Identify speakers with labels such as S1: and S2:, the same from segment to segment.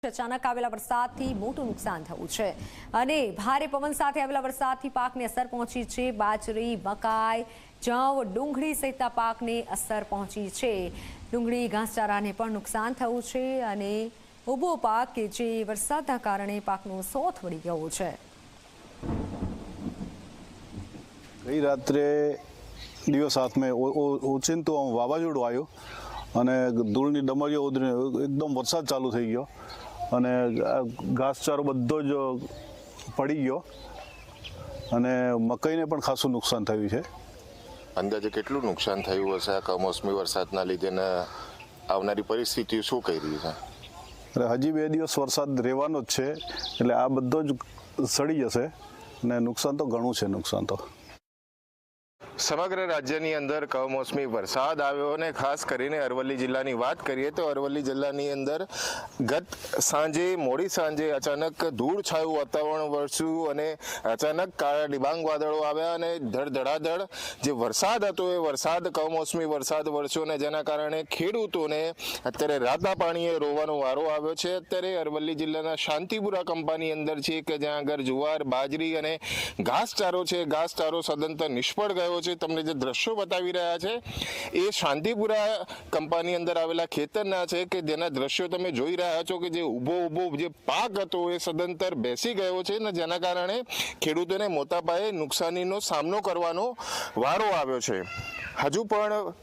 S1: અચાનક આવેલા વરસાદથી મોટું નુકસાન થયું છે અને ભારે પવન સાથે આવેલા વરસાદથી પાકને અસર પહોંચી છે। બાજરી, મકાઈ, જવ, ડુંગળી સહિતના પાકને અસર પહોંચી છે। ડુંગળી, ઘાસચારાને પણ નુકસાન થયું છે અને ઊભો પાક કે જે વરસાદના કારણે પાકનો સોથ વળી ગયો છે।
S2: ગઈ રાત્રે દિવસ હાથમાં ઓચિંતું વાવાઝોડું આવ્યું અને ધૂળની ડમરીઓ ઉતરીને એકદમ વરસાદ ચાલુ થઈ ગયો અને ઘાસચારો બધો જ પડી ગયો અને મકાઈને પણ ખાસું નુકસાન થયું છે।
S3: અંદાજે કેટલું નુકસાન થયું હશે આ કમોસમી વરસાદના લીધે ને આવનારી પરિસ્થિતિ શું કહી રહી છે?
S2: હજી 2 દિવસ વરસાદ રહેવાનો જ છે એટલે આ બધો જ સડી જશે અને નુકસાન તો ઘણું છે। નુકસાન તો
S3: સમગ્ર રાજ્યની અંદર કમોસમી વરસાદ આવ્યો અને ખાસ કરીને અરવલ્લી જિલ્લાની વાત કરીએ તો અરવલ્લી જિલ્લાની અંદર ગત સાંજે મોડી સાંજે અચાનક ધૂળ છાયું વાતાવરણ વરસ્યું અને અચાનક કાળા ડિબાંગ વાદળો આવ્યા અને ધડધડાધડ જે વરસાદ હતો એ વરસાદ કમોસમી વરસાદ વરસ્યો અને જેના કારણે ખેડૂતોને અત્યારે રાતના પાણીએ રોવાનો વારો આવ્યો છે। અત્યારે અરવલ્લી જિલ્લાના શાંતિપુરા કંપાની અંદર છે કે જ્યાં આગળ જુવાર, બાજરી અને ઘાસચારો છે, ઘાસચારો સદંતર નિષ્ફળ ગયો છે। તમને જે દ્રશ્યો બતાવી રહ્યા છે એ શાંતિપુરા કંપાની અંદર આવેલા ખેતરના છે કે જેના દ્રશ્યો તમે જોઈ રહ્યા છો કે જે ઊભો જે પાક હતો એ સદંતર બેસી ગયો છે ને જેના કારણે ખેડૂતોને મોટા પાયે નુકસાનીનો સામનો કરવાનો વારો આવ્યો છે। હજુ પણ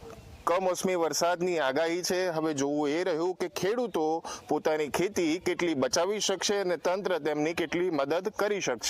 S3: કમોસમી વરસાદની આગાહી છે। હવે જોવું એ રહ્યું કે ખેડૂતો પોતાની ખેતી કેટલી બચાવી શકશે અને તંત્ર તેમની કેટલી મદદ કરી શકશે।